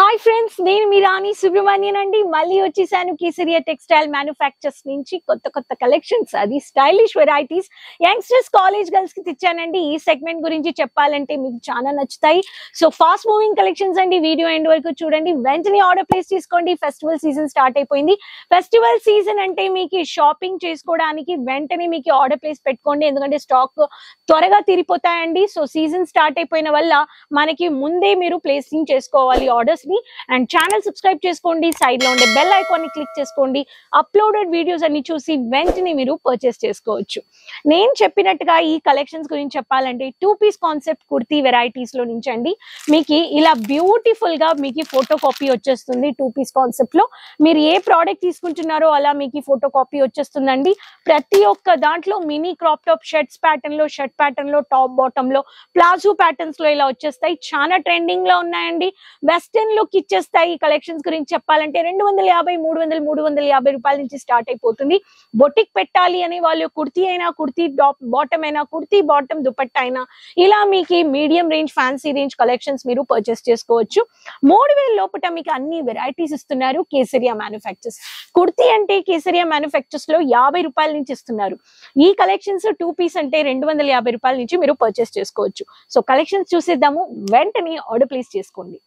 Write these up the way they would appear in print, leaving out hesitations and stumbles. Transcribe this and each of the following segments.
Hi friends, నేను మీ రాణి సుబ్రహ్మణ్యన్ అండి. మళ్ళీ వచ్చేసాను కేసరియా టెక్స్టైల్ మ్యానుఫ్యాక్చర్స్ నుంచి కొత్త కొత్త కలెక్షన్స్, అది stylish varieties youngsters, college girls కి తెచ్చానండి. ఈ సెగ్మెంట్ గురించి చెప్పాలంటే మీకు చాలా నచ్చుతాయి. సో ఫాస్ట్ మూవింగ్ కలెక్షన్స్ అండి. వీడియో ఎండ్ వరకు చూడండి, వెంటనే ఆర్డర్ ప్లేస్ చేసుకోండి. ఫెస్టివల్ సీజన్ స్టార్ట్ అయిపోయింది. ఫెస్టివల్ సీజన్ అంటే మీకు షాపింగ్ చేసుకోవడానికి వెంటనే మీకు ఆర్డర్ ప్లేస్ పెట్టుకోండి, ఎందుకంటే స్టాక్ త్వరగా తీరిపోతాయండి. సో సీజన్ స్టార్ట్ అయిపోయిన వల్ల మనకి ముందే మీరు ప్లేసింగ్ చేసుకోవాలి ఆర్డర్స్ ని. అండ్ ఛానల్ సబ్స్క్రైబ్ చేసుకోండి, సైడ్ లో ఉండే బెల్ ఐకాన్ ని క్లిక్ చేసుకోండి. అప్లోడెడ్ వీడియోస్ అన్ని చూసి వెంటనే మీరు పర్చేస్ చేసుకోవచ్చు. నేను చెప్పినట్టుగా ఈ కలెక్షన్స్ గురించి చెప్పాలంటే 2 పీస్ కాన్సెప్ట్ కుర్తీ వెరైటీస్ లో నుంచి అండి. మీకు ఇలా బ్యూటిఫుల్ గా మీకు ఫోటో కాపీ వచ్చేస్తుంది. 2 పీస్ కాన్సెప్ట్ లో మీరు ఏ ప్రోడక్ట్ తీసుకుంటున్నారో అలా మీకు ఫోటో కాపీ వచ్చేస్తుందండి. ప్రతి ఒక్క దాంట్లో mini crop top shirts pattern లో, షర్ట్ ప్యాటర్న్ లో, టాప్ బాటమ్ లో, ప్లాజో ప్యాటర్న్స్ లో ఇలా వచ్చేస్తాయి. చాలా ట్రెండింగ్ లో ఉన్నాయండి. వెస్టర్న్ లుక్ ఇచ్చేస్తాయి. ఈ కలెక్షన్స్ గురించి చెప్పాలంటే 250, 300, 350 రూపాయల నుంచి స్టార్ట్ అయిపోతుంది. బొటిక్ పెట్టాలి అనే వాళ్ళు కుర్తీ అయినా, కుర్తీ బాటమ్ అయినా, కుర్తీ బాటమ్ దుపట్టా అయినా, ఇలా మీకు medium range, fancy range collections మీరు పర్చేస్ చేసుకోవచ్చు. 3000 లోపల మీకు అన్ని వెరైటీస్ ఇస్తున్నారు కేసరియా మ్యానుఫ్యాక్చర్స్. కుర్తీ అంటే కేసరియా మ్యానుఫ్యాక్చర్స్ లో 50 రూపాయల నుంచి ఇస్తున్నారు. ఈ కలెక్షన్స్ 2 పీస్ అంటే 250 రూపాయల నుంచి మీరు పర్చేస్ చేసుకోవచ్చు. సో కలెక్షన్స్ చూసేద్దాము, వెంటనే ఆర్డర్ ప్లేస్ చేసుకోండి.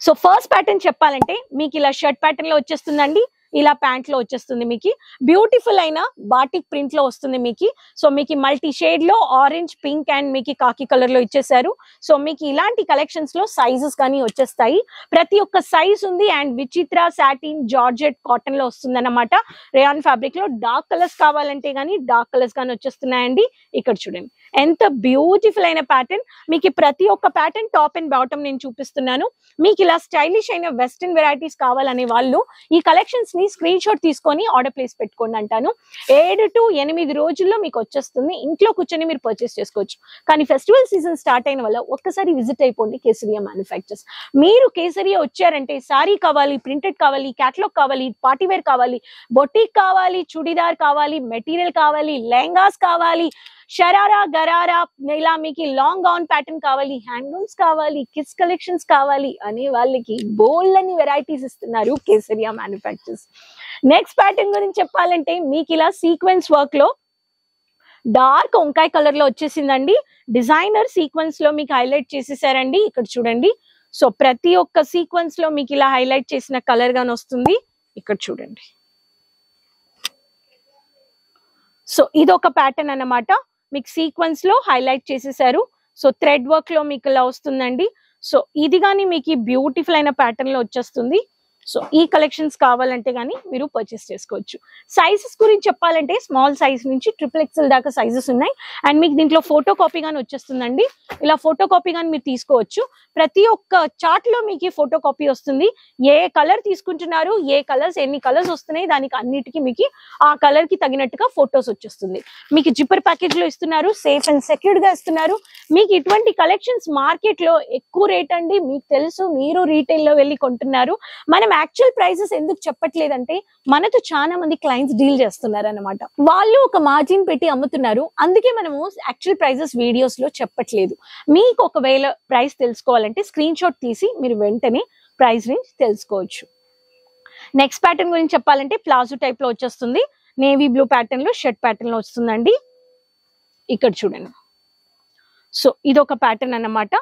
సో ఫస్ట్ ప్యాటర్న్ చెప్పాలంటే మీకు ఇలా షర్ట్ ప్యాటర్న్ లో వచ్చేస్తుందండి. ఇలా ప్యాంట్ లో వచ్చేస్తుంది. మీకు బ్యూటిఫుల్ అయిన బాటిక్ ప్రింట్ లో వస్తుంది. మీకు సో మీకు మల్టీ షేడ్ లో ఆరెంజ్, పింక్ అండ్ మీకు కాకి కలర్ లో ఇచ్చేసారు. సో మీకు ఇలాంటి కలెక్షన్స్ లో సైజెస్ కానీ వచ్చేస్తాయి. ప్రతి ఒక్క సైజ్ ఉంది. అండ్ విచిత్ర, సాటిన్, జార్జెట్, కాటన్ లో వస్తుంది అన్నమాట. రేయాన్ ఫ్యాబ్రిక్ లో డార్క్ కలర్స్ కావాలంటే గానీ డార్క్ కలర్స్ కానీ వచ్చేస్తున్నాయండి. ఇక్కడ చూడండి ఎంత బ్యూటిఫుల్ అయిన ప్యాటర్న్. మీకు ప్రతి ఒక్క ప్యాటర్న్ టాప్ అండ్ బాటమ్ నేను చూపిస్తున్నాను. మీకు ఇలా స్టైలిష్ అయిన వెస్టర్న్ వెరైటీస్ కావాలనే వాళ్ళు ఈ కలెక్షన్స్ ని స్క్రీన్ షాట్ తీసుకొని ఆర్డర్ ప్లేస్ పెట్టుకోండి అంటాను. 7 to 8 రోజుల్లో మీకు వచ్చేస్తుంది. ఇంట్లో కూర్చొని మీరు పర్చేస్ చేసుకోవచ్చు. కానీ ఫెస్టివల్ సీజన్ స్టార్ట్ అయిన వల్ల ఒక్కసారి విజిట్ అయిపోండి కేసరియా మ్యానుఫ్యాక్చర్స్. మీరు కేసరియా వచ్చారంటే సారీ కావాలి, ప్రింటెడ్ కావాలి, క్యాటలాగ్ కావాలి, పార్టీ వేర్ కావాలి, బొటిక్ కావాలి, చుడిదార్ కావాలి, మెటీరియల్ కావాలి, లెహంగాస్ కావాలి, షరారా, గరారా, ఇలా మీకు లాంగ్ గౌన్ ప్యాటర్న్ కావాలి, హ్యాండ్లూమ్స్ కావాలి, కిడ్స్ కలెక్షన్స్ కావాలి అనే వాళ్ళకి బోల్డ్ అని వెరైటీస్ ఇస్తున్నారు కేసరియా మ్యానుఫ్యాక్చర్స్. నెక్స్ట్ ప్యాటర్న్ గురించి చెప్పాలంటే మీకు ఇలా సీక్వెన్స్ వర్క్ లో డార్క్ వంకాయ కలర్ లో వచ్చేసిందండి. డిజైనర్ సీక్వెన్స్ లో మీకు హైలైట్ చేసేసారండి. ఇక్కడ చూడండి. సో ప్రతి ఒక్క సీక్వెన్స్ లో మీకు ఇలా హైలైట్ చేసిన కలర్ గాని వస్తుంది. ఇక్కడ చూడండి. సో ఇది ఒక ప్యాటర్న్ అన్నమాట. మీకు సీక్వెన్స్ లో హైలైట్ చేసేసారు. సో థ్రెడ్ వర్క్ లో మీకు ఇలా వస్తుందండి. సో ఇది కానీ మీకు బ్యూటిఫుల్ అయిన ప్యాటర్న్ లో వచ్చేస్తుంది. సో ఈ కలెక్షన్స్ కావాలంటే గానీ మీరు పర్చేస్ చేసుకోవచ్చు. సైజెస్ గురించి చెప్పాలంటే స్మాల్ సైజ్ నుంచి XXL దాకా సైజెస్ ఉన్నాయి. అండ్ మీకు దీంట్లో ఫోటో కాపీ గానీ వచ్చేస్తుందండి. ఇలా ఫోటో కాపీ గానీ మీరు తీసుకోవచ్చు. ప్రతి ఒక్క చార్ట్ లో మీకు ఫోటో కాపీ వస్తుంది. ఏ కలర్ తీసుకుంటున్నారు, ఏ కలర్స్, ఎన్ని కలర్స్ వస్తున్నాయి, దానికి అన్నిటికీ మీకు ఆ కలర్ కి తగినట్టుగా ఫొటోస్ వచ్చేస్తుంది. మీకు జిప్పర్ ప్యాకేజ్ లో ఇస్తున్నారు. సేఫ్ అండ్ సెక్యూర్డ్ గా ఇస్తున్నారు. మీకు ఇటువంటి కలెక్షన్స్ మార్కెట్ లో ఎక్కువ రేట్ అండి. మీకు తెలుసు, మీరు రీటైల్ లో వెళ్ళి కొంటున్నారు. మనం యాక్చువల్ ప్రైసెస్ ఎందుకు చెప్పట్లేదంటే మనతో చాలా మంది క్లయింట్స్ డీల్ చేస్తున్నారు అన్నమాట. వాళ్ళు ఒక మార్జిన్ పెట్టి అమ్ముతున్నారు. అందుకే మనము యాక్చువల్ ప్రైసెస్ వీడియోస్ లో చెప్పట్లేదు. మీకు ఒకవేళ ప్రైస్ తెలుసుకోవాలంటే స్క్రీన్ షాట్ తీసి మీరు వెంటనే ప్రైస్ రేంజ్ తెలుసుకోవచ్చు. నెక్స్ట్ ప్యాటర్న్ గురించి చెప్పాలంటే ప్లాజో టైప్ లో వచ్చేస్తుంది. నేవీ బ్లూ ప్యాటర్న్ లో షర్ట్ ప్యాటర్న్ లో వస్తుందండి. ఇక్కడ చూడండి. సో ఇది ఒక ప్యాటర్న్ అన్నమాట.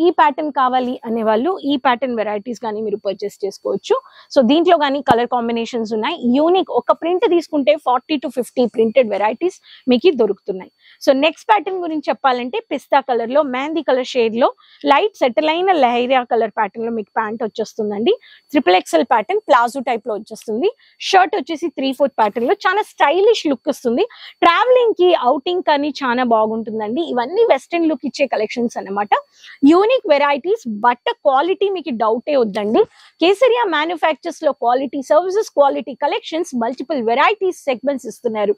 ఈ ప్యాటర్న్ కావాలి అనే వాళ్ళు ఈ ప్యాటర్న్ వెరైటీస్ కానీ మీరు పర్చేస్ చేసుకోవచ్చు. సో దీంట్లో కానీ కలర్ కాంబినేషన్స్ ఉన్నాయి. యూనిక్ ఒక ప్రింట్ తీసుకుంటే 40 to 50 ప్రింటెడ్ వెరైటీస్ మీకు దొరుకుతున్నాయి. సో నెక్స్ట్ ప్యాటర్న్ గురించి చెప్పాలంటే పిస్తా కలర్ లో, మెహందీ కలర్ షేడ్ లో, లైట్ సెటిల్ అయిన లైరా కలర్ ప్యాటర్న్ లో మీకు ప్యాంట్ వచ్చేస్తుందండి. XXL ప్యాటర్న్ ప్లాజో టైప్ లో వచ్చేస్తుంది. షర్ట్ వచ్చేసి 3/4 ప్యాటర్న్ లో చాలా స్టైలిష్ లుక్ వస్తుంది. ట్రావెలింగ్ కి, అవుటింగ్ కానీ చాలా బాగుంటుందండి. ఇవన్నీ వెస్టర్న్ లుక్ ఇచ్చే కలెక్షన్స్ అన్నమాట. Unique varieties. బట్ట క్వాలిటీ మీకు డౌటే వద్దండి. కేసరియా మ్యానుఫ్యాక్చర్స్ లో quality services, quality collections, multiple varieties segments ఇస్తున్నారు.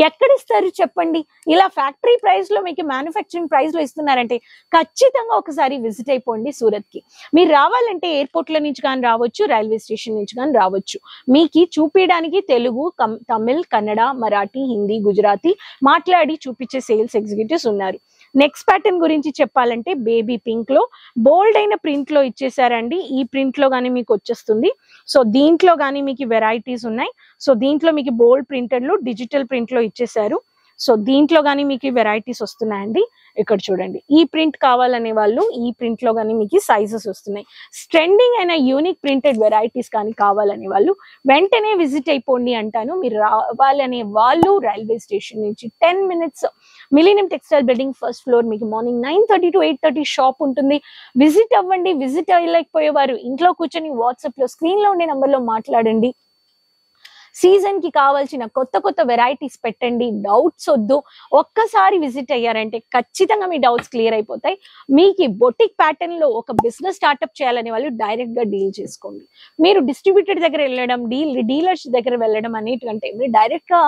ఎక్కడ ఇస్తారు చెప్పండి? ఇలా ఫ్యాక్టరీ ప్రైస్ లో మీకు మ్యానుఫ్యాక్చరింగ్ ప్రైస్ లో ఇస్తున్నారంటే ఖచ్చితంగా ఒకసారి విజిట్ అయిపోండి సూరత్ కి. మీరు రావాలంటే ఎయిర్పోర్ట్ లో నుంచి కానీ రావచ్చు, రైల్వే స్టేషన్ నుంచి కానీ రావచ్చు. మీకు చూపించడానికి తెలుగు, తమిళ్, కన్నడ, మరాఠీ, హిందీ, గుజరాతీ మాట్లాడి చూపించే సేల్స్ ఎగ్జిక్యూటివ్స్ ఉన్నారు. నెక్స్ట్ ప్యాటర్న్ గురించి చెప్పాలంటే బేబీ పింక్ లో బోల్డ్ అయిన ప్రింట్ లో ఇచ్చేసారండి. ఈ ప్రింట్ లో గానీ మీకు వచ్చేస్తుంది. సో దీంట్లో గానీ మీకు వెరైటీస్ ఉన్నాయి. సో దీంట్లో మీకు బోల్డ్ ప్రింటెడ్ లో డిజిటల్ ప్రింట్ లో ఇచ్చేసారు. సో దీంట్లో గానీ మీకు వెరైటీస్ వస్తున్నాయండి. ఇక్కడ చూడండి, ఈ ప్రింట్ కావాలనే వాళ్ళు ఈ ప్రింట్ లో గానీ మీకు సైజెస్ వస్తున్నాయి. ట్రెండింగ్ అయిన యూనిక్ ప్రింటెడ్ వెరైటీస్ కానీ కావాలనే వాళ్ళు వెంటనే విజిట్ అయిపోండి అంటాను. మీరు రావాలనే వాళ్ళు రైల్వే స్టేషన్ నుంచి 10 minutes millennium textile building first floor, మీకు మార్నింగ్ 9:30 to 8:30 షాప్ ఉంటుంది. విజిట్ అవ్వండి. విజిట్ అయ్యలేకపోయేవారు ఇంట్లో కూర్చొని వాట్సాప్ లో స్క్రీన్ లో ఉండే నంబర్ లో మాట్లాడండి. సీజన్ కి కావాల్సిన కొత్త కొత్త వెరైటీస్ పెట్టండి. డౌట్స్ వద్దు, ఒక్కసారి విజిట్ అయ్యారంటే ఖచ్చితంగా మీ డౌట్స్ క్లియర్ అయిపోతాయి. మీకు బొటిక్ ప్యాటర్న్ లో ఒక బిజినెస్ స్టార్ట్అప్ చేయాలనే వాళ్ళు డైరెక్ట్ గా డీల్ చేసుకోండి. మీరు డిస్ట్రిబ్యూటర్ దగ్గర వెళ్ళడం, డీలర్స్ దగ్గర వెళ్ళడం అనేటికంటే మీరు డైరెక్ట్ గా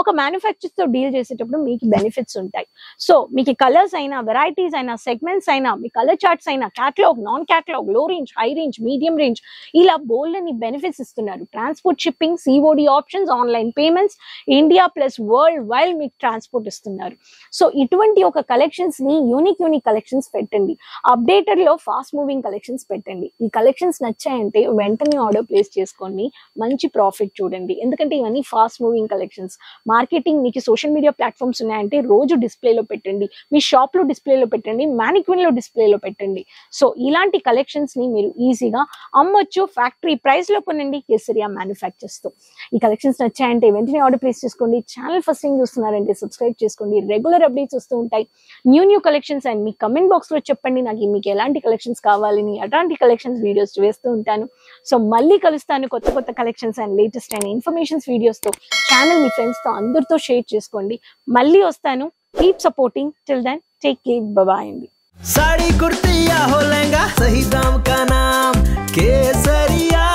ఒక మ్యానుఫ్యాక్చర్స్ తో డీల్ చేసేటప్పుడు మీకు బెనిఫిట్స్ ఉంటాయి. సో మీకు కలర్స్ అయినా, వెరైటీస్ అయినా, సెగ్మెంట్స్ అయినా, మీ కలర్ చార్ట్స్ అయినా, క్యాటలాగ్, నాన్ క్యాటలాగ్, లో range, high range, medium range, ఇలా బోల్డ్ అని బెనిఫిట్స్ ఇస్తున్నారు. Transport, shipping, COD options, online payments, India plus world wide మీకు ట్రాన్స్పోర్ట్ ఇస్తున్నారు. సో ఇటువంటి ఒక కలెక్షన్స్ ని యూనిక్ కలెక్షన్స్ పెట్టండి. అప్డేటెడ్ లో ఫాస్ట్ మూవింగ్ కలెక్షన్స్ పెట్టండి. ఈ కలెక్షన్స్ నచ్చాయంటే వెంటనే ఆర్డర్ ప్లేస్ చేసుకోండి. మంచి ప్రాఫిట్ చూడండి. ఎందుకంటే ఇవన్నీ ఫాస్ట్ మూవింగ్ కలెక్షన్స్. మార్కెటింగ్ మీకు సోషల్ మీడియా ప్లాట్ఫామ్స్ ఉన్నాయంటే రోజు డిస్ప్లేలో పెట్టండి, మీ షాప్ లో డిస్ప్లేలో పెట్టండి, మ్యానిక్విన్ లో డిస్ప్లేలో పెట్టండి. సో ఇలాంటి కలెక్షన్స్ ని మీరు ఈజీగా అమ్మొచ్చు. ఫ్యాక్టరీ ప్రైస్ లో కొనండి కేసరియా మ్యానుఫ్యాక్చర్స్ తో. ఈ కలెక్షన్స్ నచ్చాయంటే వెంటనే ఆర్డర్ ప్లేస్ చేసుకోండి. ఛానల్ ఫస్ట్ టైం చూస్తున్నారంటే సబ్స్క్రైబ్ చేసుకోండి. రెగ్యులర్ అప్డేట్స్ వస్తూ ఉంటాయి. New collections and me comment box లో చెప్పండి నాకు మీకు ఎలాంటి కలెక్షన్స్ కావాలని. అట్లాంటి కలెక్షన్స్ వీడియోస్ వేస్తూ ఉంటాను. సో మళ్ళీ కలుస్తాను కొత్త కలెక్షన్స్ అండ్ లేటెస్ట్ అయిన ఇన్ఫర్మేషన్స్ వీడియోస్ తో. ఛానల్ మీ ఫ్రెండ్స్ తో అందరితో షేర్ చేసుకోండి. మళ్ళీ వస్తాను. Keep supporting. Till then take care. Bye అండి. साड़ी कुर्ती या हो लहंगा, सही दाम का नाम केसरिया,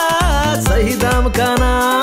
सही दाम का नाम।